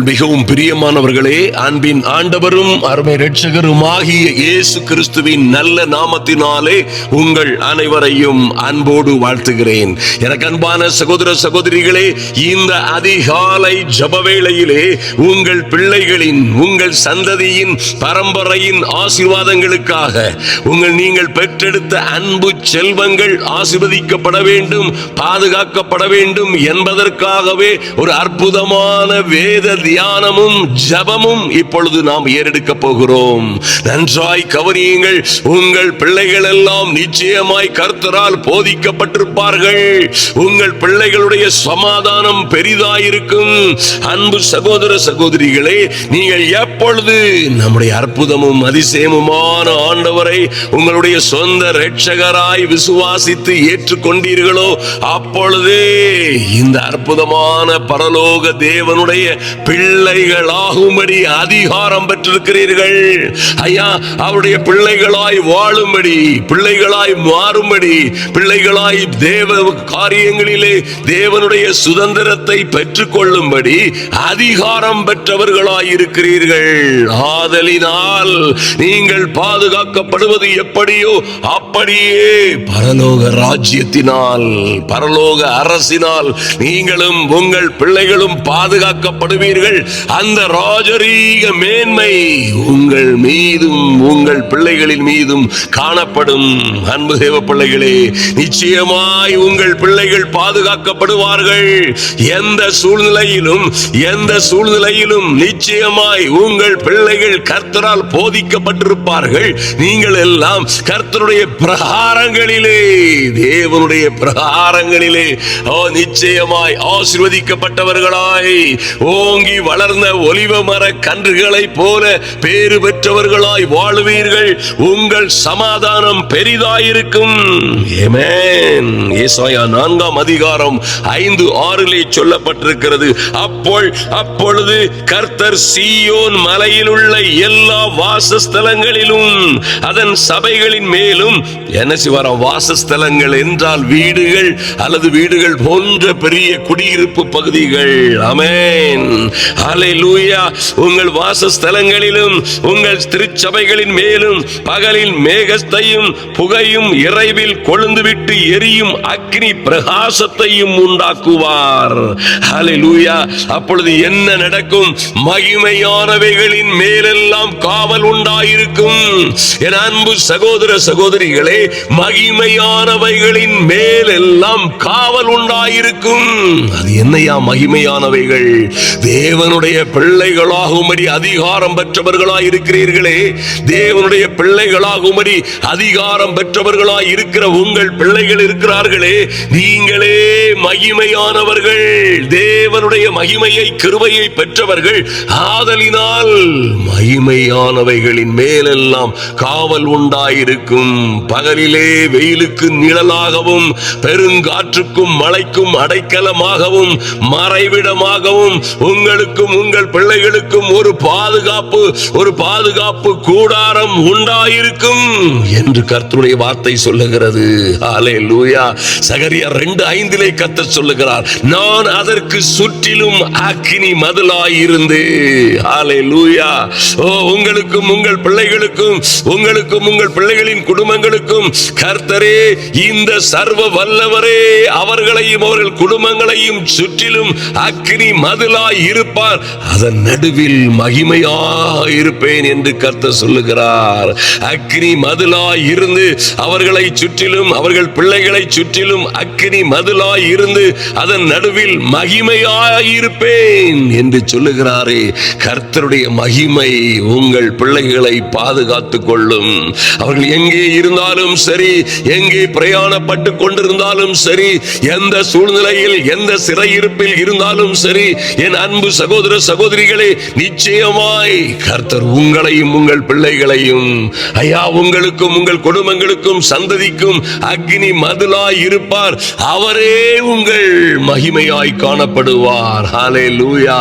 மிகவும் பிரியமானவர்களே, அன்பின் ஆண்டவரும் அருமை இரட்சகருமாகிய இயேசு கிறிஸ்துவின் நல்ல நாமத்தினாலே உங்கள் அனைவரையும் அன்போடு வாழ்த்துகிறேன். எனக்கு அன்பான சகோதர சகோதரிகளே, இந்த அதிகாலை ஜெப வேளையிலே உங்கள் பிள்ளைகளின், உங்கள் சந்ததியின், பரம்பரையின் ஆசீர்வாதங்களுக்காக நீங்கள் பெற்றெடுத்த அன்பு செல்வங்கள் ஆசீர்வதிக்கப்பட வேண்டும், பாதுகாக்கப்பட வேண்டும் என்பதற்காகவே ஒரு அற்புதமான வேத தியானமும் ஜெபமும் இப்பொழுது நாம் ஏறெடுக்க போகிறோம். நன்றாய் கவனியுங்கள். உங்கள் பிள்ளைகள் எல்லாம் நிச்சயமாய் கர்த்தரால் போதிக்கப்பட்டிருப்பார்கள். உங்கள் பிள்ளைகளுடைய சமாதானம் பெரிதாயிருக்கும். அன்பு சகோதர சகோதரிகளே, நீங்கள் எப்பொழுது நம்முடைய அற்புதமும் அதிசயமுமான ஆண்டவரை உங்களுடைய சொந்த இரட்சகராய் விசுவாசித்து ஏற்றுக்கொண்டீர்களோ, அப்பொழுதே இந்த அற்புதமான பரலோக தேவனுடைய பிள்ளைகளாகும்படி அதிகாரம் பெற்றிருக்கிறீர்கள். ஐயா, அவருடைய பிள்ளைகளாய் வாழும்படி, பிள்ளைகளாய் மாறும்படி, பிள்ளைகளாய் தேவ காரியங்களிலே தேவனுடைய சுதந்திரத்தை பெற்றுக் கொள்ளும்படி அதிகாரம் பெற்றவர்களாய் இருக்கிறீர்கள். ஆதலினால் நீங்கள் பாதுகாக்கப்படுவது எப்படியோ அப்படியே பரலோக ராஜ்யத்தினால், பரலோக அரசினால் நீங்களும் உங்கள் பிள்ளைகளும் பாதுகாக்கப்படுவீர்கள். அந்த ராஜரீக மேன்மை உங்கள் மீதும் உங்கள் பிள்ளைகளின் மீதும் காணப்படும். அன்பு தேவ பிள்ளைகளே, நிச்சயமாய் உங்கள் பிள்ளைகள் பாதுகாக்கப்படுவார்கள். எந்த சூழ்நிலையிலும் நிச்சயமாய் உங்கள் பிள்ளைகள் கர்த்தரால் போதிக்கப்பட்டிருப்பார்கள். நீங்கள் எல்லாம் கர்த்தருடைய பிரகாரங்களிலே, தேவனுடைய பிரகாரங்களிலே நிச்சயமாய் ஆசீர்வதிக்கப்பட்டவர்களாய் ஓங்கி வளர்ந்த ஒலிவ மர கன்றுகளை போல பேறு பெற்றவர்களாய் வாழுவீர்கள். உங்கள் சமாதானம் பெரிதாயிருக்கும். ஆமென். ஏசாயா 4:5-6 சொல்லப்பட்டிருக்கிறது. அப்பொழுது கர்த்தர் சீயோன் மலையில் உள்ள எல்லா வாசஸ்தலங்களிலும் அதன் சபைகளின் மேலும், என்ன செய்வார்? வாசஸ்தலங்கள் என்றால் வீடுகள் அல்லது வீடுகள் போன்ற பெரிய குடியிருப்பு பகுதிகள். ஆமென். ஹல்லேலூயா. உங்கள் வாசஸ்தலங்களிலும் உங்கள் திருச்சபைகளின் மேலும் பகலில் மேகத்தையும் புகையும் இறைவில் கொழுந்துவிட்டு எரியும் அக்னி பிரகாசத்தையும் உண்டாக்குவார். ஹல்லேலூயா. அப்பொழுது என்ன நடக்கும்? மகிமையானவைகளின் மேலெல்லாம் காவல் உண்டாயிருக்கும். என் அன்பு சகோதர சகோதரிகளே, மகிமையானவைகளின் மேலெல்லாம் காவல் உண்டாயிருக்கும். அது என்னையா மகிமையானவைகள்? தேவனுடைய பிள்ளைகளாகும்படி அதிகாரம் பெற்றவர்களாய் இருக்கிறீர்களே, தேவனுடைய பிள்ளைகளாகும்படி அதிகாரம் பெற்றவர்களாய் இருக்கிற உங்கள் பிள்ளைகள் இருக்கிறார்களே, நீங்களே மகிமையானவர்கள், தேவனுடைய மகிமையை, கிருபையை பெற்றவர்கள். ஆதலினால் மகிமையானவைகளின் மேலெல்லாம் காவல் உண்டாயிருக்கும். பகலிலே வெயிலுக்கு நிழலாகவும் பெருங்காற்றுக்கும் மழைக்கும் அடைக்கலமாகவும் மறைவிடமாகவும் உங்களுக்கும் உங்கள் பிள்ளைகளுக்கும் ஒரு பாதுகாப்பு கூடாரம் உண்டாயிருக்கும் என்று கர்த்தருடைய வார்த்தை சொல்லுகிறது. ஹல்லேலூயா. சகரியா 2:5 கர்த்தர் சொல்லுகிறார், நான் அதற்கு சுற்றிலும் அக்கினி மதிலாயிருந்து. ஹல்லேலூயா. உங்களுக்கும் உங்கள் பிள்ளைகளுக்கும், உங்களுக்கும் உங்கள் பிள்ளைகளின் குடும்பங்களுக்கும் கர்த்தரே, இந்த சர்வ வல்லவரே, அவர்களையும் அவர்கள் குடும்பங்களையும் சுற்றிலும் அக்கினி மதிலாய் இருப்பார். அதன் நடுவில் மகிமையாய் இருப்பேன் என்று கர்த்தர் சொல்லுகிறார். அக்கினி மதிலாய் இருந்து அவர்களை சுற்றிலும், அவர்கள் பிள்ளைகளை சுற்றிலும் அக்கினி மதிலாய் இருந்து அதன் நடுவில் மகிமையாய் இருப்பேன் என்று சொல்லுகிறாரே. கர்த்தருடைய மகிமை உங்கள் பிள்ளைகளை பாதுகாத்துக் கொள்ளும். அவர்கள் எங்கே இருந்தாலும் சரி, எங்கே பிரயாணப்பட்டு கொண்டிருந்தாலும் சரி, எந்த சூழ்நிலையில், எந்த சிறையிருப்பில் இருந்தாலும் சரி, என் அன்பு சகோதர சகோதரிகளே, நிச்சயமாய் கர்த்தர் உங்களையும் உங்கள் பிள்ளைகளையும், ஐயா, உங்களுக்கும் உங்கள் குடும்பங்களுக்கும் சந்ததிக்கும் அக்னி மதிலாய் இருப்பார். அவரே உங்கள் மகிமையாய் காணப்படுவார். ஹல்லேலூயா.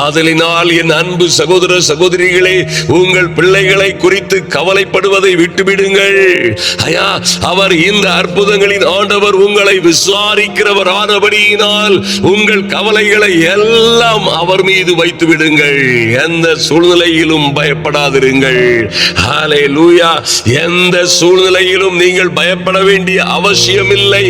ஆதலினால் என் அன்பு சகோதர சகோதரிகளே, உங்கள் பிள்ளைகளை குறித்து கவலைப்படுவதை விட்டுவிடுங்கள். ஐயா, அவர் இந்த அற்புதங்களின் ஆண்டவர் உங்களை விசாரிக்கிறவர் ஆனபடியினால் ஆனால் உங்கள் கவலைகளை எல்லாம் அவர் மீது வைத்து விடுங்கள். எந்த சூழ்நிலையிலும் பயப்படாதிருங்கள். ஹல்லேலூயா. எந்த சூழ்நிலையிலும் நீங்கள் பயப்பட வேண்டிய அவசியமில்லை.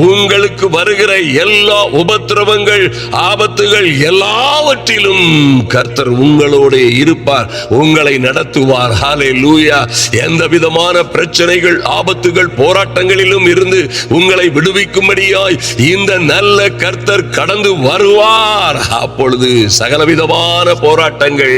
உங்களுக்கு வருகிற எல்லா உபத்திரவங்கள், ஆபத்துகள் எல்லாவற்றிலும் கர்த்தர் உங்களோடு இருப்பார், உங்களை நடத்துவார். ஹல்லேலூயா. எந்த விதமான பிரச்சனைகள், ஆபத்துகள், போராட்டங்களிலும் இருந்து உங்களை விடுவிக்கும்படியாய் இந்த நல்ல கர்த்தர் கடந்து வருவார். அப்பொழுது சகலவிதமான போராட்டங்கள்,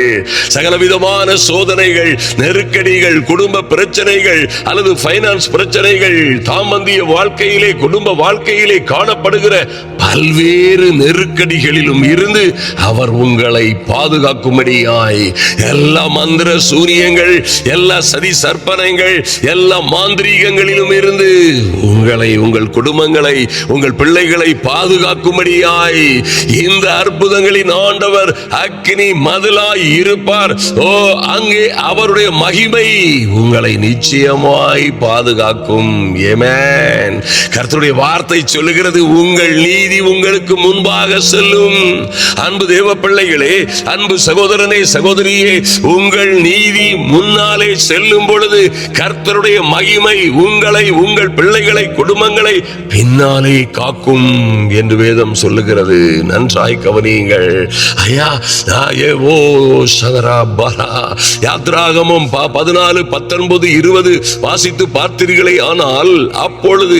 சகலவிதமான சோதனைகள், நெருக்கடிகள், குடும்ப பிரச்சனைகள் அல்லது பைனான்ஸ் பிரச்சனைகள், தாம்பந்திய வாழ்க்கையிலே, குடும்ப வாழ்க்கையிலே காணப்படுகிற பல்வேறு நெருக்கடிகளிலும் இருந்து அவர் உங்களை பாதுகாக்கும்படியாய் எல்லா மந்திர சூரியங்கள், எல்லா சதி சற்பனைகள், எல்லா மாந்திரீகங்களிலும் இருந்து உங்களை, உங்கள் குடும்பங்களை, உங்கள் பிள்ளைகளை பாதுகாக்கும்படியாய் இந்த அற்புதங்களின் ஆண்டவர் அக்கினி மதிலாய் இருப்பார். அங்கே அவருடைய மகிமை உங்களை நிச்சயமாய் பாதுகாக்கும். ஆமென். கர்த்தருடைய வார்த்தை சொல்லுகிறது, உங்கள் நீதி உங்களுக்கு முன்பாக செல்லும். அன்பு தேவ பிள்ளைகளே, அன்பு சகோதரனே, சகோதரியே, உங்கள் நீதி முன்னாலே செல்லும் பொழுது கர்த்தருடைய மகிமை உங்களை, உங்கள் பிள்ளைகளை, குடும்பங்களை பின்னாலே காக்கும் என்று வேதம் சொல்லுகிறது. நன்றாய் கவனியுங்கள். யாத்ராகமம் 14, 19, 20 வாசித்து பார்த்தீர்களே ஆனால் அப்பொழுது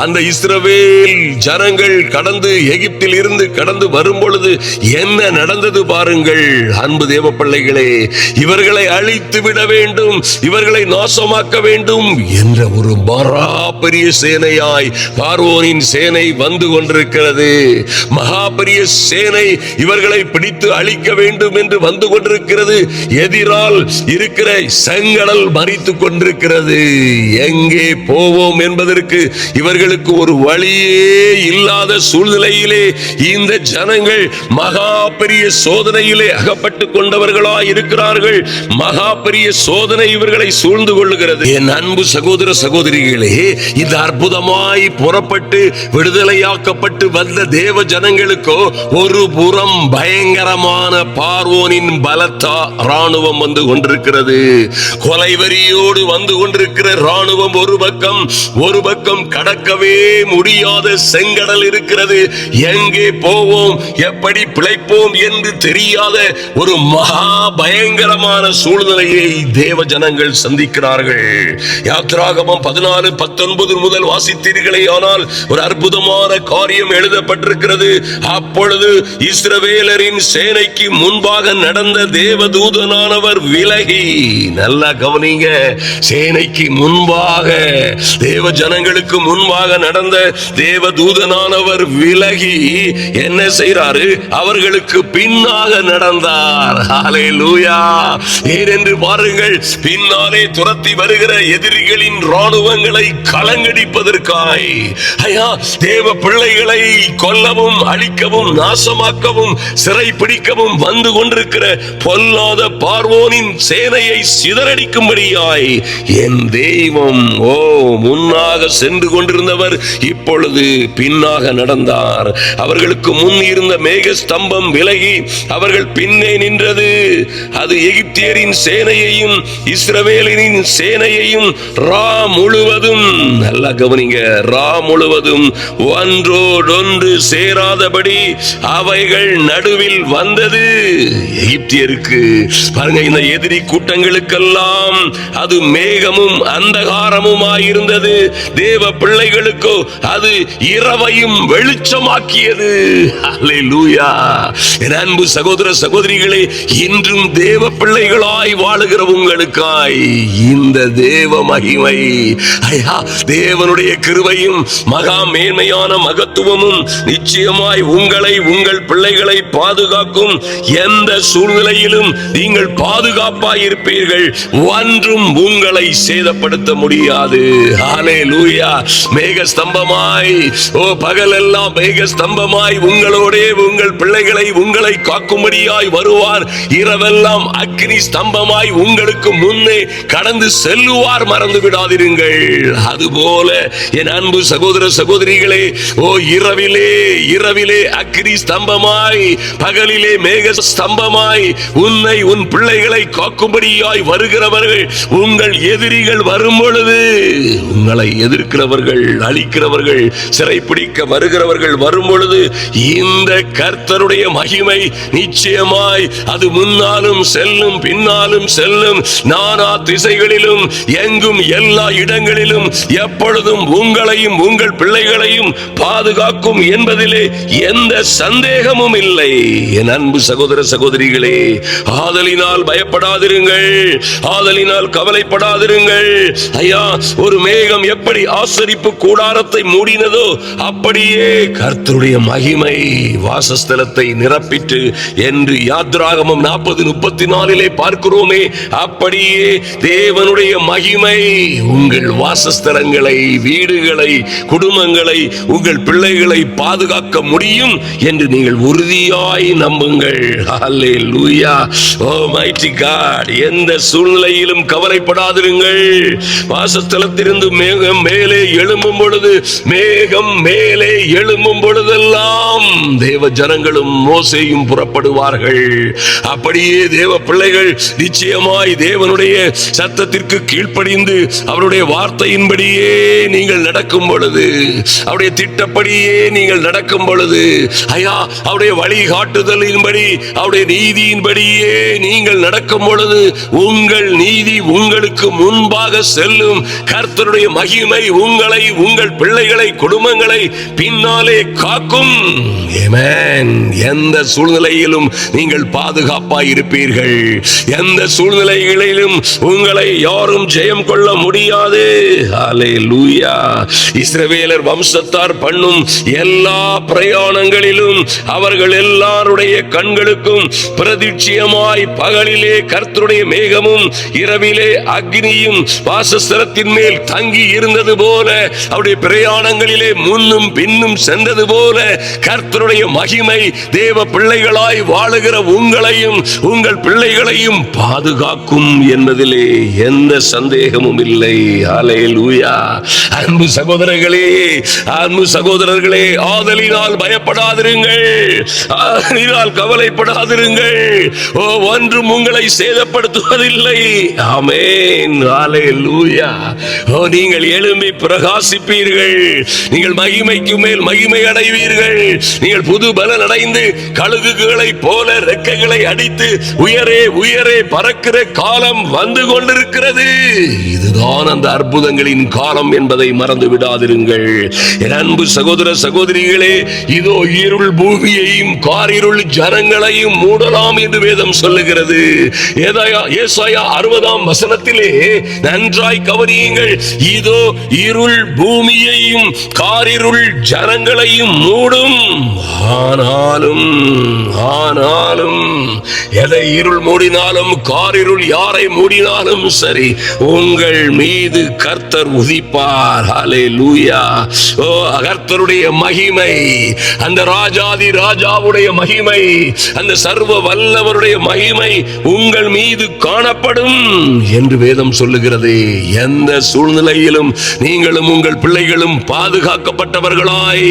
அந்த இஸ்ரவேல் ஜனங்கள் கடந்து எகிப்தில் இருந்து கடந்து வரும் பொழுது என்ன நடந்தது பாருங்கள். அன்பு தேவ பிள்ளைகளே, இவர்களை அழித்து விட வேண்டும், இவர்களை நாசமாக்க வேண்டும் என்ற ஒரு மகா பெரிய சேனையாய் பார்வோனின் சேனை வந்து கொண்டிருக்கிறது. மகா பெரிய சேனை இவர்களை பிடித்து அழிக்க வேண்டும் என்று வந்து கொண்டிருக்கிறது. எதிரால் இருக்கிற செங்கடல் மறித்துக் கொண்டிருக்கிறது. எங்கே போவோம் என்பதற்கு இவர்களுக்கு ஒரு வழியே இல்லாத சூழ்நிலையிலே இந்த ஜனங்கள் மகா பெரிய சோதனையிலே அகப்பட்டுக் கொண்டவர்களாய் இருக்கிறார்கள். மகா பெரிய சோதனை இவர்களை சூழ்ந்து கொள்ளுகிறது. என் அன்பு சகோதர சகோதரிகளே, இந்த அற்புதமாய் புறப்பட்டு விடுதலையாக்கப்பட்டு வந்த தேவ ஜனங்களுக்கோ ஒரு புறம் பயங்கரமான பார்வோனின் பலத்த ராணுவம் வந்து கொண்டிருக்கிறது. கொலைவரியோடு வந்து கொண்டிருக்கிற ராணுவம் ஒரு பக்கம் கடக்கவே முடியாத செங்கடல் இருக்கிறது. எங்கே போவோம், எப்படி பிழைப்போம் என்று தெரியாத ஒரு மகா பயங்கரமான சூழ்நிலையை தேவ ஜனங்கள் சந்திக்கிறார்கள். யாத்ராகமம் 14, 19 முதல் வாசித்தீர்களே ஆனால் ஒரு அற்புதமான காரியம் எழுதப்பட்டிருக்கிறது. அப்பொழுது இஸ்ரவேலரின் சேனைக்கு முன்பாக நடந்த தேவதூதனானவர் விலகி, நல்லா கவனிங்க, சேனைக்கு முன்பாக, தேவ ஜனங்களுக்கு முன்பாக நடந்த தேவதூதனானவர் விலகி என்ன செய்றாரு? அவர்களுக்கு பின்னாக நடந்தார். ஹல்லேலூயா. ஏனென்று பாருங்கள், பின்னாலே துரத்தி வருகிற எதிரிகளின் ராணுவங்களை கலங்கடிப்பதற்காய், தேவ பிள்ளைகளை கொல்லவும், அழிக்கவும், நாசமாக்கவும், சிறை பிடிக்கவும் வந்து கொண்டிருக்கிற பொல்லாத பார்வோனின் சேனையை சிதறடிக்கும்படியாய் என் தெய்வம் முன்னாக சென்று கொண்டிருந்தவர் இப்பொழுது பின்னாக நடந்தார். அவர்களுக்கு முன் இருந்த மேக ஸ்தம்பம் விலகி அவர்கள் பின்னே நின்றது. அது எகிப்தியரின் சேனையையும் இஸ்ரவேலின் சேனையையும் ரா முழுவதும், நல்லா கவனிங்க, ரா முழுவதும் ஒன்றோடொன்று சேராதபடி அவைகள் நடுவில் வந்தது. எகிப்தியருக்கு பாருங்க, இந்த எதிரி கூட்டங்களுக்கெல்லாம் அது மேகமும் அந்தகாரமுமாயிருந்தது. தேவ பிள்ளைகளுக்கோ அது இரவையும் வெளிச்சமாக்கியது. ஹல்லேலூயா. என் அன்பு சகோதர சகோதரிகளே, இன்றும் தேவ பிள்ளைகளாய் வாழுகிற உங்களுக்காய் இந்த தேவ மகிமை, தேவனுடைய கிருபையும் மகா மேன்மையான மகத்துவமும் நிச்சயமாய் உங்களை, உங்கள் பிள்ளைகளை பாதுகாக்கும். எந்த சூழ்நிலையிலும் நீங்கள் பாதுகாப்பாய் இருப்பீர்கள். ஒன்றும் உங்களை சேதப்படுத்த முடியாது. ஹல்லேலூயா. மேக ஸ்தம்பமாய், பகலெல்லாம் மேக ஸ்தம்பமாய் உங்களோடே உங்கள் பிள்ளைகளை, உங்களை காக்கும்படியாய் வருவார். இரவெல்லாம் அக்னி ஸ்தம்பமாய் உங்களுக்கு முன்னே கடந்து செல்லுவார், மறந்து விடாதிருங்கள். அதுபோல என் அன்பு சகோதர சகோதரிகளே, இரவிலே அக்னி ஸ்தம்பமாய், பகலிலே மேக ஸ்தம்பமாய் உன்னை உன் பிள்ளைகளை காக்கும்படியாய் வருகிறவர்கள், உங்கள் எதிரிகள் வரும் பொழுது, உங்களை எதிர்க்கிறவர்கள், அழிக்கிறவர்கள், சிறைப்பிடிக்க வருகிறவர்கள் வரும் பொழுது, இந்த கர்த்தருடைய மகிமை நிச்சயமாய் அது முன்னாலும் செல்லும், பின்னாலும் செல்லும், நானா திசைகளிலும், எங்கும், எல்லா இடங்களிலும், எப்பொழுதும் உங்களையும் உங்கள் பிள்ளைகளையும் பாதுகாக்கும் என்பதிலே எந்த சந்தேகமும் இல்லை. என் அன்பு சகோதர சகோதரிகளே, ஆதலினால் பயப்படாதிருங்கள், ஆதலினால் கவலைப்படாதிருங்கள். ஐயா, ஒரு மேகம் எப்படி ஆசரிப்பு கூடாரத்தை மூடினதோ அப்படியே கர்த்தருடைய மகிமை வாசஸ்தலத்தை நிரப்பிட்டு என்று யாத்ராகமம் 40:34 பார்க்கிறோமே, அப்படியே தேவனுடைய மகிமை உங்கள் வாசஸ்தலங்களை, வீடுகளை, குடும்பங்களை, உங்கள் பிள்ளைகளை பாதுகாக்க முடியும் என்று நீங்கள் உறுதியாய் நம்புங்கள். ஹல்லேலூயா. ஓ மைட்டி காட், எந்த சூழ்நிலையிலும் கவலைப்படாதிருங்கள். வாசஸ்தலத்திலிருந்து மேகம் மேலே எழும்பும் பொழுது, மேகம் மேலே எழும்பும் பொழுதெல்லாம் தேவ ஜனங்களும் மோசேயும் புறப்படுவார்கள். அப்படியே தேவ பிள்ளைகள் நிச்சயமாய் தேவனுடைய சத்தத்திற்கு கீழ்ப்படிந்து அவருடைய வார்த்தையின்படியே நீங்கள் நடக்கும் பொழுது, அவருடைய திட்டப்படியே நீங்கள் நடக்கும் பொழுது, ஐயா, அவருடைய வழிகாட்டுதலின்படி, அவருடைய நீதியின்படியே நீங்கள் நடக்கும் பொழுது, உங்கள் நீதி உங்களுக்கு முன்பாக செல்லும். கர்த்தருடைய மகிமை உங்களை, உங்கள் பிள்ளைகளை, குடும்பங்களை பின்னாலே காக்கும். ஆமென். எந்த சூழ்நிலையிலும் நீங்கள் பாதுகாப்பாய் இருப்பீர்கள். எந்த சூழ்நிலைகளிலும் உங்களை யாரும் ஜெயம் கொள்ள முடியாது. ஹல்லேலூயா. இஸ்ரவேலர் வம்சத்தார் பண்ணும் எல்லா பிரயாணங்களிலும் அவர்கள் எல்லாருடைய கண்களுக்கும் பிரதிட்சியமாய் பகலிலே கர்த்தருடைய மேகமும் இரவிலே அக்னியும் வாசஸ்தலத்தின் மேல் தங்கி இருந்தது போல, அவருடைய பிரயாணங்களிலே முன்னும் பின்னும் சென்றது போல கர்த்தருடைய மகிமை தேவ பிள்ளைகளாய் வாழுகிற உங்களையும் உங்கள் பிள்ளைகளையும் பாதுகாக்கும் என்பதிலே எந்த சந்தேகமும் இல்லை. ஹல்லேலூயா. அன்பு சகோதரர்களே, அன்பு சகோதரர்களே, ஆதலினால் பயப்படாதிருங்கள், ஆதலினால் கவலைப்படாதிருங்கள். ஒன்றும் உங்களை சேதப்படுத்துவதில்லை. ஆமென். ஹல்லேலூயா. நீங்கள் எழும்பி பிரகாசிப்பீர்கள், நீங்கள் மகிமைக்கு மேல் மகிமை அடைவீர்கள். நீங்கள் புது பலன் அடைந்து கழுகுகளை போல ரெக்கைகளை அடித்து உயரே உயரே பறக்கிற காலம் வந்து கொண்டிருக்கிறது. இதுதான் அந்த அற்புதங்களின் காலம் என்பதை மறந்து விடாதிருங்கள். என் அன்பு சகோதர சகோதரிகளே, இதோ இருள் பூமியையும் காரிருள் ஜனங்களையும் மூடலாம் என்று வேதம் சொல்லுகிறது. ஏசாயா 60 நன்றாய் கவனியுங்கள். இதோ இருள் பூமியையும் காரிருள் ஜனங்களையும் மூடும். ஆனாலும் எதை இருள் மூடினாலும், காரிருள் யாரை மூடினாலும் சரி, உங்கள் மீது கர்த்தர் உதிப்பார். ஹல்லேலூயா. ஓ, கர்த்தருடைய மகிமை, அந்த ராஜாதி ராஜாவுடைய மகிமை, அந்த சர்வ வல்லவருடைய மகிமை உங்கள் மீது காணப்படும் என்று வேதம் சொல்லுகிறது. எந்த சூழ்நிலையிலும் நீங்களும் உங்கள் பிள்ளைகளும் பாதுகாக்கப்பட்டவர்களாய்,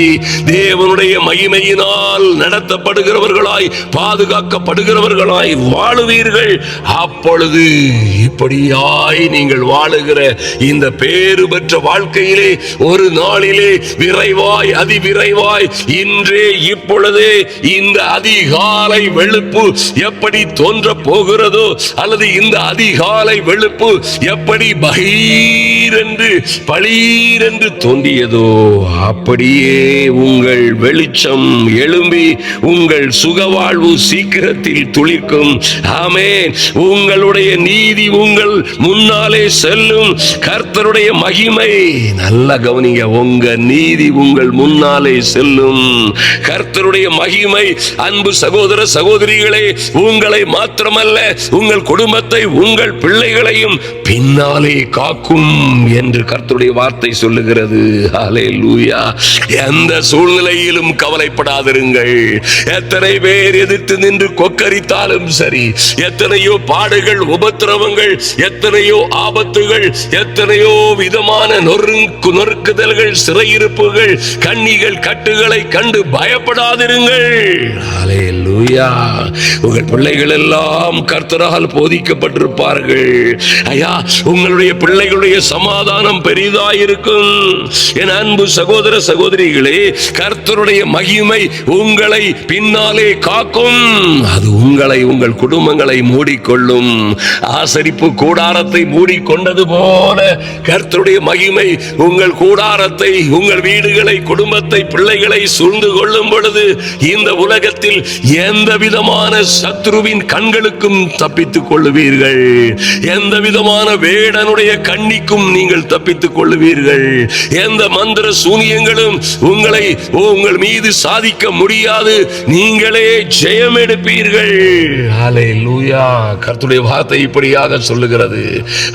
தேவனுடைய மகிமையினால் நடத்தப்படுகிறவர்களாய், பாதுகாக்கப்படுகிறவர்களாய் வாழுவீர்கள். அப்பொழுது இப்படியாய் நீங்கள் வாழுகிற இந்த பேறு பெற்ற வாழ்க்கையிலே ஒரு நாளிலே விரைவாய், அதிவிரைவாய், இன்றே இப்பொழுதே இந்த அதிகாலை வெளுப்பு எப்படி தோன்ற போகிறதோ, அல்லது இந்த அதிகாலை வெளுப்பு எப்படி பகீரென்று பளீரென்று தோன்றியதோ, அப்படியே உங்கள் வெளிச்சம் எழும்பி உங்கள் சுகவாழ்வு சீக்கிரத்தில் துளிர்க்கும். ஆமென். உங்களுடைய நீதி உங்கள் முன்னாலே செல்லும். கர்த்தருடைய மகிமை, நல்ல கவனிங்க, உங்க நீதி உங்கள் முன்னாலே செல்லும். கர்த்தருடைய மகிமை, அன்பு சகோதர சகோதரிகளே, உங்களை மாத்திரமல்ல, உங்கள் குடும்பத்தை, உங்கள் பிள்ளைகளையும் பின்னாலே காக்கும் என்று கர்த்தருடைய வார்த்தை சொல்லுகிறது. ஹல்லேலூயா. எந்த சூழ்நிலையிலும் கவலைப்படாதிருங்கள். எத்தனை பேர் எதிர்த்து நின்று கொக்கரித்தார்கள், இருந்தாலும் சரி, எத்தனையோ பாடுகள், உபத்திரவங்கள், எத்தனையோ ஆபத்துகள், எத்தனையோ விதமான நொறுக்குதல்கள், சிறையிருப்புகள், கண்ணிகள், கட்டுகளை கண்டு பயப்படாதிருங்கள். ஹல்லேலூயா. உங்கள் பிள்ளைகள் எல்லாம் கர்த்தரால் போதிக்கப்பட்டிருப்பார்கள். ஐயா, உங்களுடைய பிள்ளைகளுடைய சமாதானம் பெரிதாயிருக்கும். என் அன்பு சகோதர சகோதரிகளே, கர்த்தருடைய மகிமை உங்களை பின்னாலே காக்கும். அது உங்களை, உங்கள் குடும்பங்களை மூடிக்கொள்ளும். ஆசரிப்பு கூடாரத்தை மூடிக்கொண்டது போல கர்த்தருடைய மகிமை உங்கள் கூடாரத்தை, உங்கள் வீடுகளை, குடும்பத்தை, பிள்ளைகளை சூழ்ந்து கொள்ளும் பொழுது இந்த உலகத்தில் எந்த விதமான சத்ருவின் கண்களுக்கும் தப்பித்துக் கொள்ளுவீர்கள். எந்த விதமான வேடனுடைய கண்ணிக்கும் நீங்கள் தப்பித்துக் கொள்ளுவீர்கள். எந்த மந்திர சூனியங்களும் உங்கள் மீது சாதிக்க முடியாது. நீங்களே ஜெயம் எடுப்பீர்கள். ஹல்லேலூயா. கர்த்தருடைய வார்த்தை இப்படியாக சொல்லுகிறது.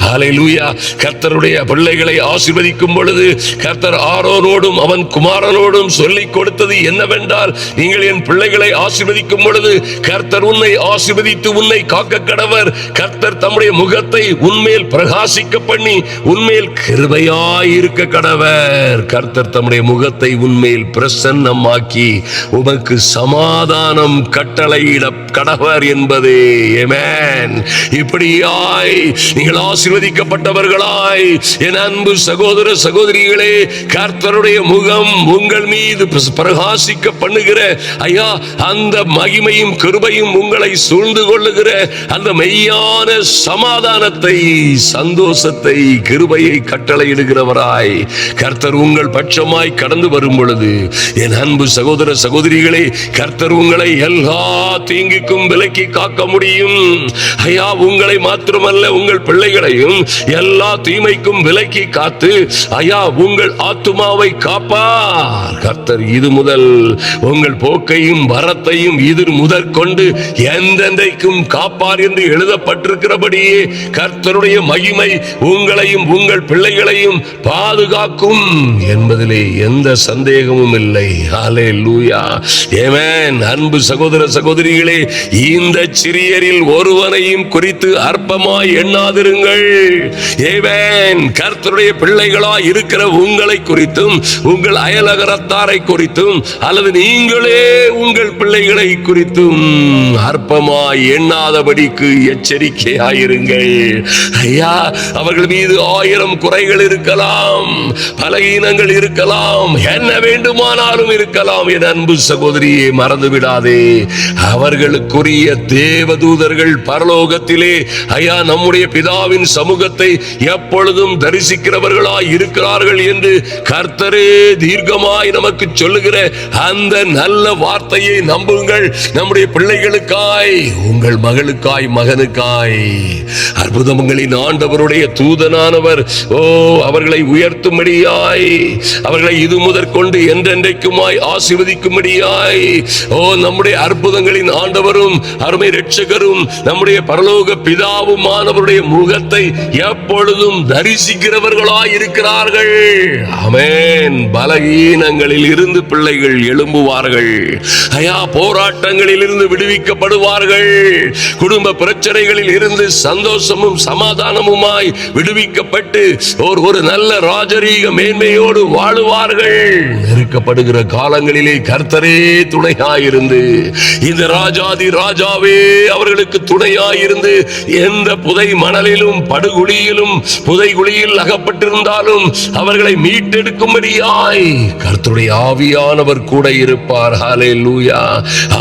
ஹல்லேலூயா. கர்த்தருடைய பிள்ளைகளை ஆசீர்வதிக்கும் பொழுது கர்த்தர் ஆரோனோடும் அவன் குமாரனோடும் சொல்லிக் கொடுத்தது என்னவென்றால், நீங்கள் என் பிள்ளைகளை ஆசீர்வதிக்கும் பொழுது கர்த்தர் உன்னை ஆசீர்வதித்து உன்னை காக்க கடவர். கர்த்தர் தம்முடைய முகத்தை உன்மேல் பிரகாசிக்க பண்ணி உன்மேல் கிருபையாயிருக்க கடவர். கர்த்தர் தம்முடைய முகத்தை உன்மேல் பிரசன்னமாக்கி உமக்கு சமாதானம் கட்டளையிட கடவர் என்பதே. ஆமென். இப்படியாய் நீங்கள் ஆசீர்வதிக்கப்பட்டவர்களாய் என் அன்பு சகோதர சகோதரிகளே, கர்த்தருடைய முகம் உங்கள் மீது பிரகாசிக்க பண்ணுகிற ஐயா அந்த மகிமையும் கிருபையும் உங்களை சூழ்ந்து கொள்ளுகிற அந்த மெய்யான சமாதானத்தை, சந்தோஷத்தை, கிருபையை கட்டளையிடுகிறவராய் கர்த்தர் உங்கள் பட்சமாய் கடந்து வரும் பொழுது என் அன்பு சகோதர சகோதரிகளே, கர்த்தர் உங்களை எல்லா தீங்குக்கும் விலக்கி காக்க முடியும். ஐயா, உங்களை மாத்திரமல்ல உங்கள் பிள்ளைகளையும் எல்லா தீமைக்கும் விலக்கி காத்து ஐயா உங்கள் ஆத்துமாவை காப்பார். கர்த்தர் இது முதல் உங்கள் போக்கையும் வரத்தையும் இது முதற்கொண்டு எந்தெந்தைக்கும் காப்பார் என்று எழுதப்பட்டிருக்கிறபடியே கர்த்தருடைய மகிமை உங்களையும் உங்கள் பிள்ளைகளையும் பாதுகாக்கும் என்பதிலே எந்த சந்தேகமும் இல்லை. ஹல்லேலூயா. ஆமென். அன்பு சகோதர சகோதரிகளே, இந்த சிறியரில் ஒருவனையும் குறித்து அற்பமாய் எண்ணாதிருங்கள். ஆமென். கர்த்தருடைய பிள்ளைகளாய் இருக்கிற உங்களை குறித்தும் உங்கள் அயலகரத்தாரை குறித்தும் அல்லது நீங்களே உங்கள் பிள்ளைகளை குறித்தும் அற்பமாய் எண்ணாதபடிக்கு எச்சரிக்கையாயிருங்கள். ஐயா, அவர்கள் மீது 1000 குறைகள் இருக்கலாம், பலகீனங்கள் இருக்கலாம், என்ன வேண்டுமானாலும் இருக்கலாம். என் அன்பு சகோதரியே, மறந்து விடாதே, அவர்களுக்குரிய தேவதூதர்கள் பரலோகத்திலே ஐயா நம்முடைய பிதாவின் சமூகத்தை எப்பொழுதும் தரிசிக்கிறவர்களாய் இருக்கிறார்கள் என்று கர்த்தரே தீர்க்கமாய் நமக்கு சொல்லுகிற அந்த நல்ல வார்த்தையை நம்புங்கள். நம்முடைய பிள்ளைகளுக்காய், உங்கள் மகளுக்காய், மகனுக்காய் அற்புதங்களின் ஆண்டவருடைய தூதனானவர் அவர்களை உயர்த்தும்படியாய், அவர்களை இது முதற்கொண்டு என்றென்றைக்குமாய் ஆசீர்வதிக்கும்படியாய் நம்முடைய அற்புதங்களின் ஆண்டவரும் அருமை இரட்சகரும் நம்முடைய பரலோக பிதாவுமானவருடைய முகத்தை எப்பொழுதும் தரிசிக்கிறவர்களாய் இருக்கிறார்கள். ஆமென். பலகீனங்களில் இருந்து பிள்ளைகள் எழும்புவார்கள். ஐயா, போராட்டங்களில் இருந்து விடுவிக்கப்படுவார்கள். குடும்ப பிரச்சனைகளில் இருந்து சந்தோஷமும் சமாதானமுமாய் விடுவிக்கப்பட்டு ஒரு நல்ல ராஜரீக மேன்மையோடு வாழுவார்கள். நெருக்கப்படுகிற காலங்களிலே கர்த்தரே துணையாயிருந்து, இந்த ராஜாதி ராஜாவே அவர்களுக்கு துணையாயிருந்து, எந்த புதை மணலிலும் படுகுழியிலும் புதைகுழியில் அகப்பட்டிருந்தாலும் அவர்களை மீட்டெடுக்கும்படியாய் கர்த்தருடைய ஆவியானவர் கூட இருப்பார். ஹல்லேலூயா.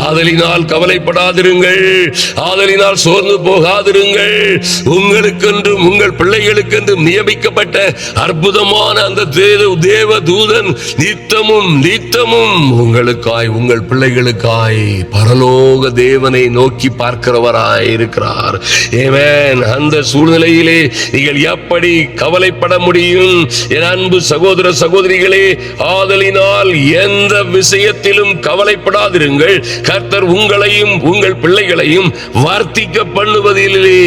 ஆதலினால் கவலைப்படாதிருங்கள், ஆதலினால் சோர்ந்து போகாதிருங்கள். உங்களுக்கென்றும் உங்கள் பிள்ளைகளுக்கென்றும் நியமிக்கப்பட்ட அற்புதமான அந்த தேவ தூதன் நித்தமும் நித்தமும் உங்களுக்காய், உங்கள் பிள்ளைகளுக்காய் பரலோக தேவனை நோக்கி பார்க்கிறவராய் இருக்கிறார். ஆமென். அந்த சூழ்நிலையிலே நீங்கள் எப்படி கவலைப்பட முடியும்? என் அன்பு சகோதர சகோதரிகளே, ஆதலினால் எந்த விஷயத்திலும் கவலைப்படாதிருங்கள். கர்த்தர் உங்களையும் உங்கள் பிள்ளைகளையும் வர்த்திக்க பண்ணுவதிலே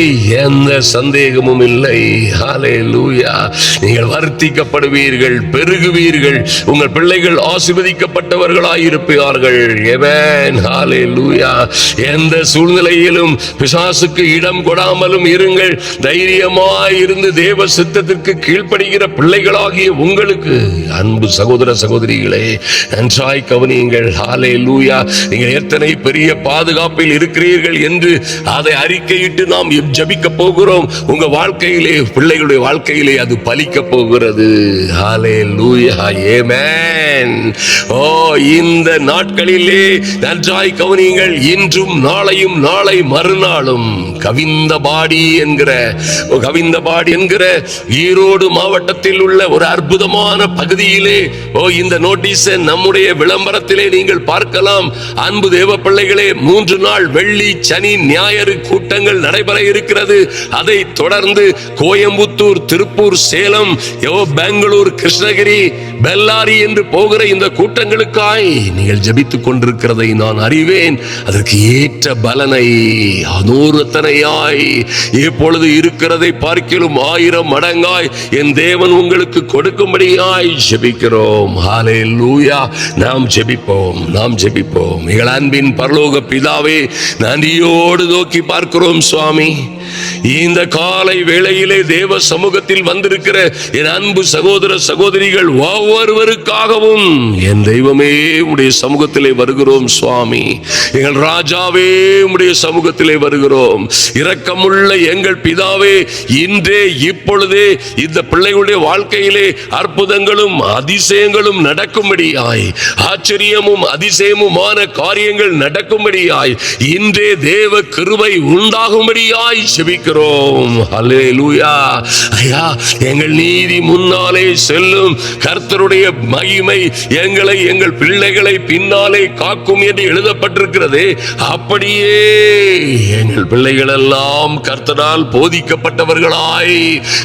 எந்த சந்தேகமும் இல்லை. ஹல்லேலூயா. நீங்கள் வர்த்திக்கப்படுவீர்கள், பெருகுவீர்கள். உங்கள் பிள்ளைகள் ஆசீர்வதிக்கப்பட்டவர்களாய் இருப்பார்கள். ஆமென். ஹல்லேலூயா. எந்த எந்த சூழ்நிலையிலும் பிசாசுக்கு இடம் கொடாமலும் இருங்கள். தைரியமாய் இருந்து தேவ சித்தத்திற்கு கீழ்ப்படுகிற பிள்ளைகளாகிய உங்களுக்கு அன்பு சகோதர சகோதரிகளே, நன்றாய் கவனியுங்கள். ஹல்லேலூயா. நீங்கள் எத்தனை பெரிய பாதுகாப்பில் இருக்கிறீர்கள் என்று அதை அறிக்கையிட்டு நாம் ஜெபிக்க போகிறோம். உங்க வாழ்க்கையிலே, பிள்ளைகளுடைய வாழ்க்கையிலே அது பலிக்க போகிறது. ஹல்லேலூயா. ஆமென். ஓ, இந்த நாட்களிலே நன்றாய் கவனியுங்கள். இன்றும் நாளையும் நாளை மறுநாளும் கவிந்தபாடி என்கிற ஈரோடு மாவட்டத்தில் உள்ள ஒரு அற்புதமான பகுதியிலே இந்த நோட்டீஸை நம்முடைய விளம்பரத்திலே நீங்கள் பார்க்கலாம். அன்பு தேவ பிள்ளைகளே, 3 நாள் வெள்ளி சனி ஞாயிறு கூட்டங்கள் நடைபெற இருக்கிறது. அதை தொடர்ந்து கோயம்புத்தூர், திருப்பூர், சேலம், பெங்களூர், கிருஷ்ணகிரி, பெல்லாரி என்று போகிற இந்த கூட்டங்களுக்காய் நீங்கள் ஜெபித்துக் கொண்டிருக்கிறதை நான் அறிவேன். அதற்கு ஏற்ற பலனை 100 இப்பொழுது இருக்கிறதை பார்க்கிலும் 1000 மடங்காய் என் தேவன் உங்களுக்கு கொடுக்கும்படியாய் ஜெபிக்கிறோம். ஹல்லேலூயா. நாம் ஜெபிப்போம். எங்கள் அன்பின் பரலோக பிதாவே, நன்றியோடு நோக்கி பார்க்கிறோம் சுவாமி. இந்த காலை வேளையிலே தேவ சமூகத்தில் வந்திருக்கிற என் அன்பு சகோதர சகோதரிகள் ஒவ்வொருவருக்காகவும் என் தெய்வமே உம்முடைய சமூகத்திலே வருகிறோம் சுவாமி. எங்கள் ராஜாவே உம்முடைய சமூகத்திலே வருகிறோம். இரக்கமுள்ள எங்கள் பிதாவே, இன்றே இப்பொழுதே இந்த பிள்ளைகளுடைய வாழ்க்கையிலே அற்புதங்களும் அதிசயங்களும் நடக்கும்படியாய், ஆச்சரியமும் அதிசயமுமான காரியங்கள் நடக்கும்படியாய், இன்றே தேவ கிருபை உண்டாகும்படியாய் ஜெபிக்கிறோம். ஹல்லேலூயா. ஐயா, எங்கள் நீதி முன்னாலே செல்லும், கர்த்தருடைய மகிமை எங்களை, எங்கள் பிள்ளைகளை பின்னாலே காக்கும் என்று எழுதப்பட்டிருக்கிறது. அப்படியே எங்கள் பிள்ளைகள் எல்லாம் கர்த்தரால் போதிக்கப்பட்டவர்களாய்,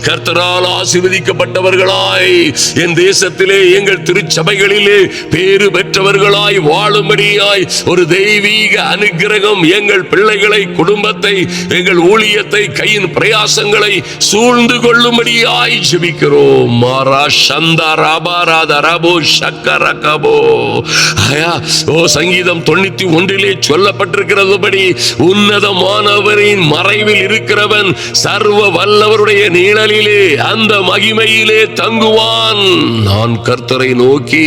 கர்த்தரால் ஆசீர்வதிக்கப்பட்டவர்களாய், என் தேசத்திலே எங்கள் திருச்சபைகளிலே பேறு பெற்றவர்களாய் வாழும்படியாய் ஒரு தெய்வீக அனுக்கிரகம் எங்கள் பிள்ளைகளை, குடும்பத்தை, எங்கள் ஊழியத்தை, கையின் பிரயாசங்களை சூழ்ந்து கொள்ளும்படியாய் ஜெபிக்கிறோம். சங்கீதம் 91 சொல்லப்பட்டிருக்கிறதுபடி, உன்னதமானவரின் மறைவில் இருக்கிறவன் சர்வ வல்லவருடைய நிழலிலே அந்த மகிமையிலே தங்குவான். நான் கர்த்தரை நோக்கி,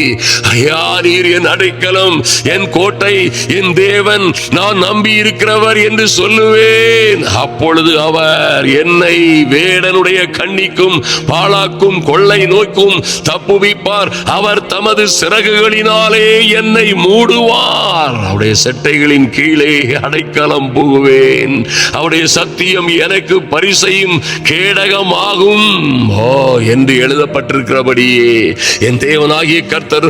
ஐயா, நீர் என் அடைக்கலம், என் கோட்டை, என் தேவன், நான் நம்பி இருக்கிறவர் என்று சொல்லுவேன். அப்பொழுது அவர் என்னை வேடனுடைய கண்ணிக்கும் பாழாக்கும் கொள்ளை நோய்க்கும் தப்புவிப்பார். அவர் தமது சிறகுகளினாலே என்னை மூடுவார். அவருடைய செட்டைகளின் கீழே அடைக்கலம் புகுவேன். அவருடைய சத்தியம் எனக்கு பரிசையும் கேடகமாகும் என்று எழுதப்பட்டிருக்கிறபடியே என் தேவனாகிய கர்த்தர்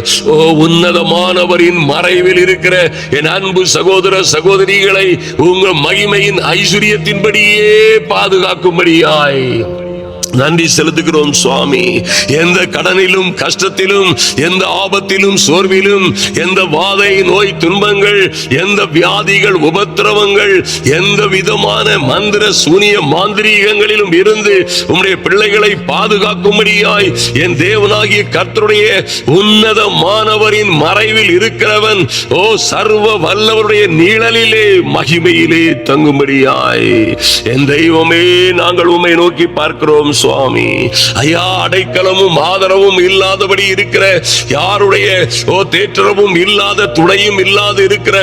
உன்னதமானவரின் மறைவில் இருக்கிற என் அன்பு சகோதர சகோதரிகளை உங்கள் மகிமையின் ஐஸ்வரியத்தின்படியே பாதுகாக்கும்படியாய் நன்றி செலுத்துகிறோம் சுவாமி. எந்த கடனிலும், கஷ்டத்திலும், எந்த ஆபத்திலும், சோர்விலும், எந்த வாதை, நோய், துன்பங்கள், எந்த வியாதிகள், உபத்திரவங்கள், எந்த விதமான மந்திர சூனிய மாந்திரீகங்களிலும் இருந்து உம்முடைய பிள்ளைகளை பாதுகாக்கும்படியாய் என் தேவனாகிய கர்த்தருடைய உன்னதமானவரின் மறைவில் இருக்கிறவன் சர்வ வல்லவருடைய நிழலிலே மகிமையிலே தங்கும்படியாய் என் தெய்வமே, நாங்கள் உம்மை நோக்கி பார்க்கிறோம் சுவாமி. ஐயா, அடைக்கலமும் ஆதரவும் இல்லாதபடி இருக்கிற, யாருடைய தேற்றமும் இல்லாத, துணையும் இல்லாத இருக்கிற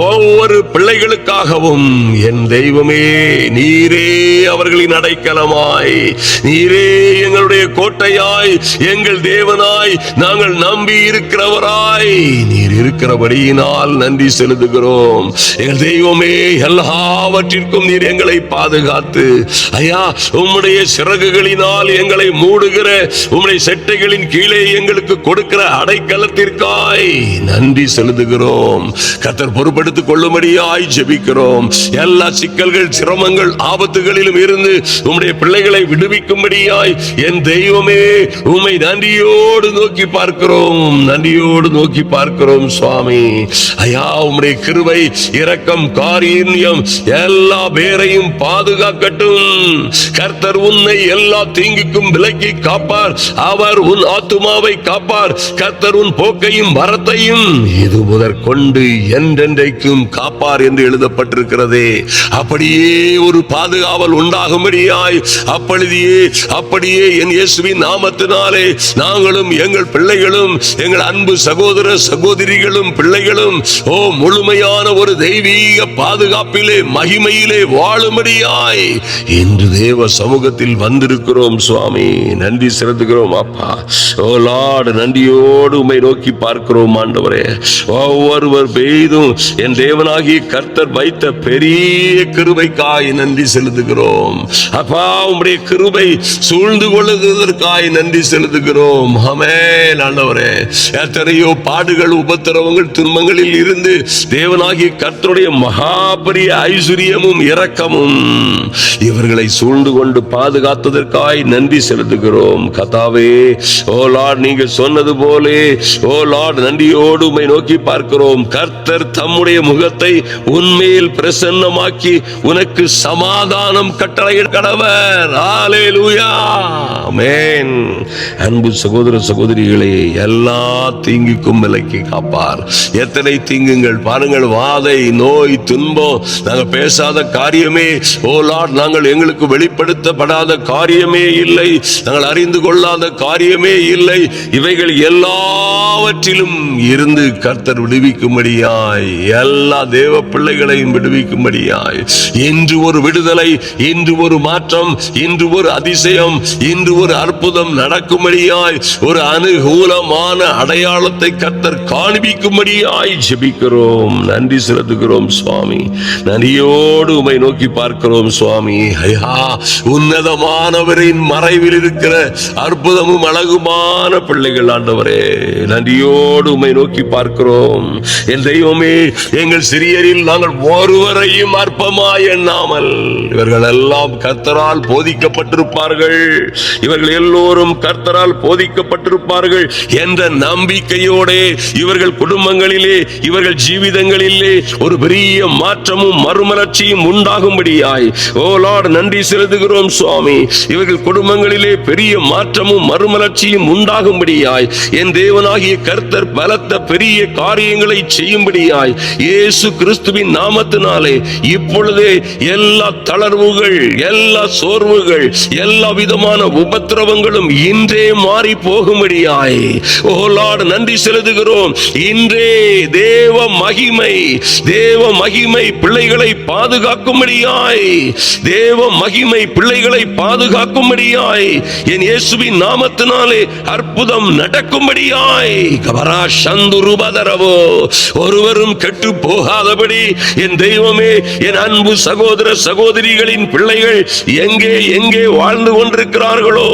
ஒவ்வொரு பிள்ளைகளுக்காகவும் என் தெய்வமே, நீரே அவர்களின் அடைக்கலமாய், நீரே எங்களுடைய கோட்டையாய், எங்கள் தேவனாய், நாங்கள் நம்பி இருக்கிறவராய் நீர் இருக்கிறபடியினால் நன்றி செலுத்துகிறோம். எங்கள் தெய்வமே, எல்லாவற்றிற்கும் நீர் எங்களை பாதுகாத்து, ஐயா, உம்முடைய சிறகுகளினால் எங்களை மூடுகிற, உம்முடைய செட்டைகளின் கீழே எங்களுக்கு கொடுக்கிற அடைக்கலத்திற்காய் நன்றி செலுத்துகிறோம். கர்த்தர் பொறுப்படுத்திக் கொள்ளும்படியாய் ஜெபிக்கிறோம். எல்லா சிக்கல்கள், சிரமங்கள், ஆபத்துகளிலும் இருந்து உம்முடைய பிள்ளைகளை விடுவிக்கும்படியாய் என் தெய்வமே, உம்மை நன்றியோடு நோக்கி பார்க்கிறோம் சுவாமி. ஐயா, உம்முடைய கிருபை, இரக்கம், காருண்யம் எல்லா பேரையும் பாதுகாக்கட்டும். கர்த்தர் உன்னை எல்லா எல்லா தீங்குக்கும் விலக்கி காப்பார். அவர் உன் ஆத்துமாவை காப்பார். கர்த்தர் உன் போக்கையும் வரத்தையும் இது முதற்கொண்டு என்றென்றைக்கும் காப்பார் என்று எழுதப்பட்டிருக்கிறதே. அப்படியே ஒரு பாதுகாவல் உண்டாகும்படியாய் அப்படியே என் இயேசுவின் நாமத்தினாலே நாங்களும் எங்கள் பிள்ளைகளும் எங்கள் அன்பு சகோதர சகோதரிகளும் பிள்ளைகளும் முழுமையான ஒரு தெய்வீக பாதுகாப்பிலே மகிமையிலே வாழும்படியாய் இன்று தேவ சமூகத்தில் வந்திருக்கிறோம். சுவாமி, நன்றி செலுத்துகிறோம். அப்பா, ஓ லார்ட், நன்றியோடு உம்மை நோக்கி பார்க்கிறோம். ஆண்டவரே, ஒவ்வொருவர் பெய்தும் என் தேவனாகிய கர்த்தர் வைத்த பெரிய கிருபைக்காய் நன்றி செலுத்துகிறோம். அப்பா, உம்முடைய கிருபை சூழ்ந்து கொள்ளுவதற்காய் நன்றி செலுத்துகிறோம். ஆமென். ஆண்டவரே, எத்தனையோ பாடுகள், உபத்திரவங்கள், துன்பங்களில் இருந்து தேவனாகிய கர்த்தருடைய மகாபரிய ஐஸ்வரியமும் இரக்கமும் இவர்களை சூழ்ந்து கொண்டு பாதுகாத்ததற்காய் நன்றி செலுத்துகிறோம். கர்த்தாவே, ஓ லார்ட், நீங்க சொன்னது போலே ஓ லார்ட் நன்றியோடு உம்மை நோக்கி பார்க்கிறோம். கர்த்தர் தம்முடைய முகத்தை உன்மேல் பிரசன்னமாக்கி உனக்கு சமாதானம் கட்டளையிட கடவர். ஹல்லேலூயா, ஆமென். அன்பு சகோதர சகோதரிகளே, எல்லா தீங்குக்கும் விலக்கி காப்பார். எத்தனை தீங்குங்கள் பாருங்கள், வாதை, நோய், துன்பம், நாங்கள் பேசாத காரியமே ஓ லார்ட், நாங்கள் எங்களுக்கு வெளிப்படுத்தப்படாத காரியமே இல்லை, நாங்கள் அறிந்து கொள்ளாத காரியமே இல்லை. இவைகள் எல்லாவற்றிலும் இருந்து கர்த்தர் விடுவிக்கும்படியாய், எல்லா தேவ பிள்ளைகளையும் விடுவிக்கும்படியாய் இன்று ஒரு விடுதலை, இன்று ஒரு மாற்றம், இன்று ஒரு அதிசயம், இன்று ஒரு அற்புதம் நடக்கும்படியாய் ஒரு அனுகூலமான அடையாளத்தை கர்த்தர் காண்பிக்கும்படியாய் ஜெபிக்கிறோம். நன்றி செலுத்துகிறோம் சுவாமி. நன்றியோடு உம்மை நோக்கி பார்க்கிறோம் சுவாமி. ஐயா, உன்னதமானவரின் மறைவில் இருக்கிற அற்புதமும் அழகுமான பிள்ளைகள் ஆண்டவரே, நன்றியோடு உம்மை நோக்கி பார்க்கிறோம். என் தெய்வமே, எங்கள் சிறியரில் நாங்கள் ஒருவரையும் அற்பமாய் எண்ணாமல் இவர்கள் எல்லாம் கர்த்தரால் போதிக்கப்பட்டிருப்பார்கள், இவர்கள் எல்லோரும் கர்த்தரால் போதிக்கப்பட்டிருப்பார்கள் என்ற நம்பிக்கையோடு இவர்கள் குடும்பங்களிலே, இவர்கள் ஜீவிதங்களிலே ஒரு பெரிய மாற்றமும் மறுமலர்ச்சியும் உண்டாகும்படியாய் ஓ லார்ட் நன்றி செலுத்துகிறோம் சுவாமி. இவர்கள் குடும்பங்களிலே பெரிய மாற்றமும் மறுமலர்ச்சியும் உண்டாகும்படியாய் என் தேவனாகிய கர்த்தர் பலத்த பெரிய காரியங்களை செய்யும்படியாய் இயேசு கிறிஸ்துவின் நாமத்தினாலே இப்பொழுதே எல்லா தளர்வுகள், எல்லா சோர்வுகள், எல்லா விதமான உபத்திரவங்களும் இன்றே மாறி போகும்படியாய் ஓ லார்ட் நன்றி செலுத்துகிறோம். இன்றே தேவ மகிமை பிள்ளைகளை பாதுகாக்கும்படியாய், தேவ மகிமை பிள்ளைகளை பாதுகாக்கும்படியாய் என் இயேசுவின் நாமத்தினாலே அற்புதம் நடக்கும்படியாய் கபரா சந்துருபதரவோ ஒருவரும் கெட்டு போகாதபடி என் தெய்வமே, என் அன்பு சகோதர சகோதரிகளின் பிள்ளைகள் எங்கே எங்கே வாழ்ந்து கொண்டிருக்கிறார்களோ,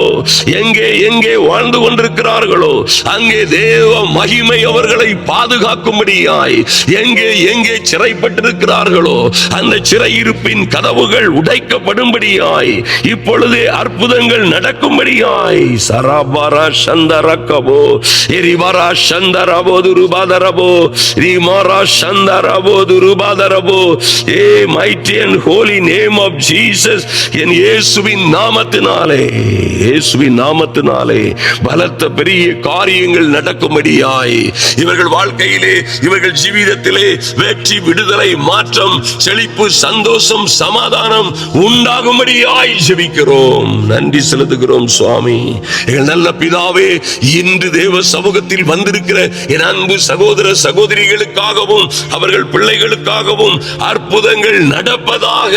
எங்கே வாழ்ந்து கொண்டிருக்கிறார்களோ அங்கே தேவ மகிமை அவர்களை பாதுகாக்கும்படியாய், எங்கே சிறைப்பட்டிருக்கிறார்களோ அந்த சிறையிருப்பின் கதவுகள் உடைக்கப்படும்படியாய் இப்பொழுதே அற்புதங்கள் நடக்கும்படியாய் சராபாரா சந்தரக்கபோ எரிவாரா சந்தரபோ துருபாதரபோ ரிமாரா சந்தரபோ துருபாதரபோ ஏ mighty and holy name of Jesus, என் இயேசுவின் நாமத்தினாலே பலத்த பெரிய காரியங்கள் நடக்கும்படியாய் இவர்கள் வாழ்க்கையிலே, இவர்கள் ஜீவிதத்திலே வெற்றி, விடுதலை, மாற்றம், செழிப்பு, சந்தோஷம், சமாதானம் உண்டாகும்படியாய் ஜெபிக்கிறோம். நன்றி செலுத்துகிறோம் சுவாமி. எங்கள் நல்ல பிதாவே, இன்று தேவ சமூகத்தில் வந்திருக்கிற என் அன்பு சகோதர சகோதரிகளுக்காகவும் அவர்கள் பிள்ளைகளுக்காகவும் அற்புதங்கள் நடப்பதாக,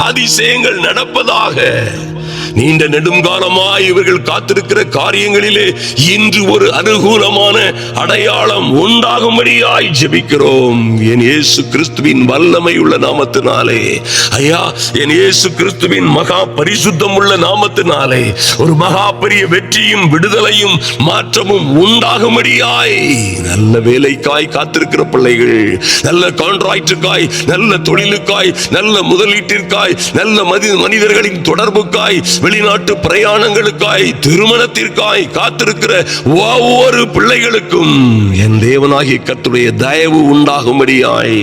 அதிசயங்கள் நடப்பதாக, நீண்ட நெடுங்காலமாய் இவர்கள் காத்திருக்கிற காரியங்களிலே இன்று ஒரு அனுகூலமான அடையாளம் உண்டாகும்படியாய் ஜெபிக்கிறோம். என் இயேசு கிறிஸ்துவின் வல்லமை உள்ள நாமத்தினாலே, ஐயா, என் இயேசு கிறிஸ்துவின் மகா பரிசுத்தம் உள்ள நாமத்தினாலே ஒரு மகா பெரிய வெற்றியும் விடுதலையும் மாற்றமும் உண்டாகும்படியாய் நல்ல வேலைக்காய் காத்திருக்கிற பிள்ளைகள், நல்ல கான்ட்ராக்டுக்காய், நல்ல தொழிலுக்காய், நல்ல முதலீட்டிற்காய், நல்ல மனிதர்களின் தொடர்புக்காய், வெளிநாட்டு பிரயாணங்களுக்காய், திருமணத்திற்காய் காத்திருக்கிற ஒவ்வொரு பிள்ளைகளுக்கும் என் தேவனாகிய கர்த்தருடைய தயவு உண்டாகும்படியாய்,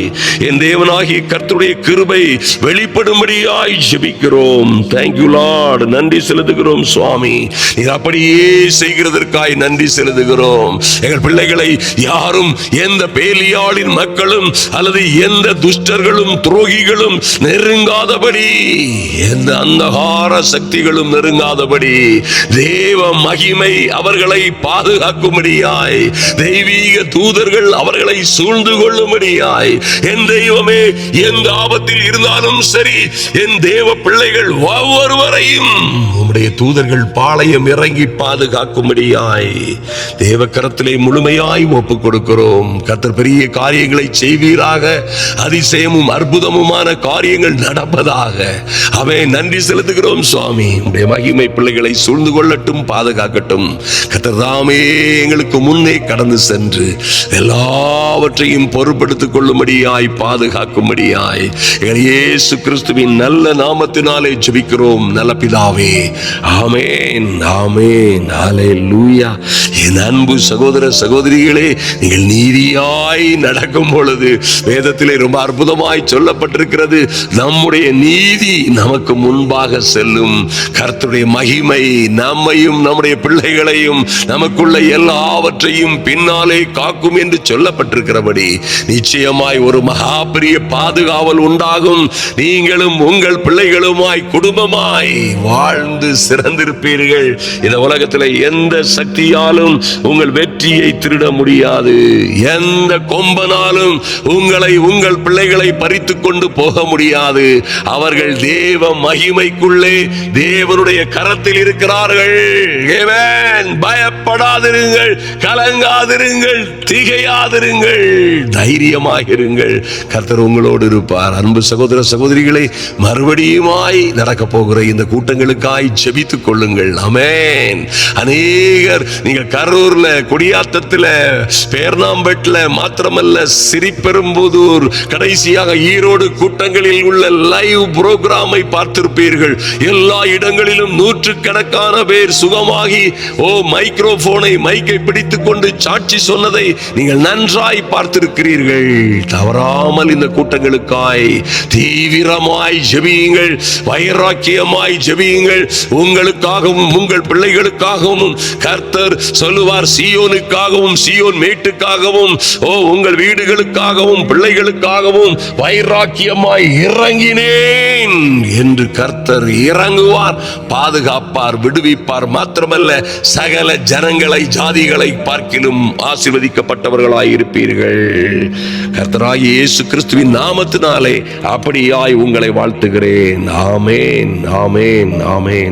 என் தேவனாகிய கர்த்தருடைய கிருபை வெளிப்படும்படியாய் ஜெபிக்கிறோம். Thank you Lord. நன்றி செலுத்துகிறோம் சுவாமி. நீர் அப்படியே செய்கிறதற்காய் நன்றி செலுத்துகிறோம். எங்கள் பிள்ளைகளை யாரும், எந்த பேலியாளின் மக்களும் அல்லது எந்த துஷ்டர்களும் துரோகிகளும் நெருங்காதபடி, எந்த அந்தகார சக்திகளும் நெருங்காதபடி தேவ மகிமை அவர்களை பாதுகாக்கும்படியாய், தெய்வீக தூதர்கள் அவர்களை சூழ்ந்து கொள்ளும்படியாய், என் தெய்வமே எந்த ஆபத்தில் இருந்தாலும் சரி, என் தேவ பிள்ளைகள் ஒவ்வொருவரையும் உம்முடைய தூதர்கள் பாளையம் இறங்கி பாதுகாக்கும்படியாய் தேவ கரத்திலே முழுமையாய் ஒப்புக் கொடுக்கிறோம். கர்த்தர் பெரிய காரியங்களை செய்வீராக. அதிசயமும் அற்புதமுமான காரியங்கள் நடப்பதாக. அவை நன்றி செலுத்துகிறோம் சுவாமி. உம்முடைய மகிமை பிள்ளைகளை சூழ்ந்து கொள்ளட்டும், பாதுகாக்கட்டும். கர்த்தர் தாமே எங்களுக்கு முன்னே கடந்து சென்று எல்லாவற்றையும் பொறுப்படுத்திக் கொள்ளும்படியாய், பாதுகாக்கும்படியாய் எங்கள் இயேசு கிறிஸ்துவின் நல்ல நாமத்தினாலே ஜெபிக்கிறோம் நல்ல பிதாவே. ஆமென், ஆமென், ஹல்லேலூயா. என் அன்பு சகோதர சகோதரிகளே, நீங்கள் நீதியாய் நடக்கும் பொழுது வேதத்திலே ரொம்ப அற்புதமாய் சொல்லப்பட்டிருக்கிறது, நம்முடைய நீதி நமக்கு முன்பாக செல்லும். கர்த்தருடைய மகிமை நம்மையும் நம்முடைய பிள்ளைகளையும் நமக்குள்ள எல்லாவற்றையும் பின்னாலே காக்கும் என்று சொல்லப்பட்டிருக்கிறபடி நிச்சயமாய் ஒரு மகா பெரிய பாதுகாவல் உண்டாகும். நீங்களும் உங்கள் பிள்ளைகளுமாய் குடும்பமாய் வாழ்ந்து சிறந்திருப்பீர்கள். இந்த உலகத்தில் எந்த சக்தியாலும் உங்கள் வெற்றியை திருட முடியாது. எந்த கொம்பனாலும் உங்களை, உங்கள் பிள்ளைகளை பறித்துக் கொண்டு போக முடியாது. அவர்கள் தேவ மகிமைக்குள்ளே தேவனுடைய கரத்தில் இருக்கிறார்கள். பயப்படாதிருங்கள், கலங்காதிருங்கள், திகையாதிருங்கள், தைரியமாக இருங்கள். கர்த்தர் உங்களோடு இருப்பார். அன்பு சகோதர சகோதரிகளை, மறுபடியுமாய் நடக்க போகிற இந்த கூட்டங்களுக்காய் ஜெபித்துக் கொள்ளுங்கள். ஆமென். அநேகர் நீங்கள் கரூர்ல, குடியாத்தத்தில், பேர்ணாம்பேட்டில் மாத்திரமல்ல, சிறிபெரும்புதூர், கடைசியாக ஈரோடு கூட்டங்களில் உள்ள லைவ் புரோகிராமை பார்த்திருப்பீர்கள். எல்லா இடங்களிலும் நூற்றுக்கணக்கான பேர் சுகமாகி மைக்கை பிடித்துக் கொண்டு சாட்சி சொன்னதை நீங்கள் நன்றாய் பார்த்திருக்கிறீர்கள். தவறாமல் இந்த கூட்டங்களுக்காய் தீவிரமாய் ஜெபியுங்கள், வைராக்கியமாய் ஜெபியுங்கள். உங்களுக்காகவும் உங்கள் பிள்ளைகளுக்காகவும் கர்த்தர் சொல்லுவார், சீயோனுக்காகவும் சீயோன் மேட்டுக்காகவும் உங்கள் வீடுகளுக்காகவும் பிள்ளைகளுக்காகவும் வைராக்கியமாய் இறங்கினேன் என்று கர்த்தர் இறங்குவார், பாதுகாப்பார், விடுவிப்பார். மாத்திரமல்ல, சகல ஜனங்களை, ஜாதிகளை பார்க்கிலும் ஆசீர்வதிக்கப்பட்டவர்களாய் இருப்பீர்கள். கர்த்தராகிய இயேசு கிறிஸ்துவின் நாமத்தினாலே அப்படியாய் உங்களை வாழ்த்துகிறேன். ஆமென், ஆமென், ஆமென்.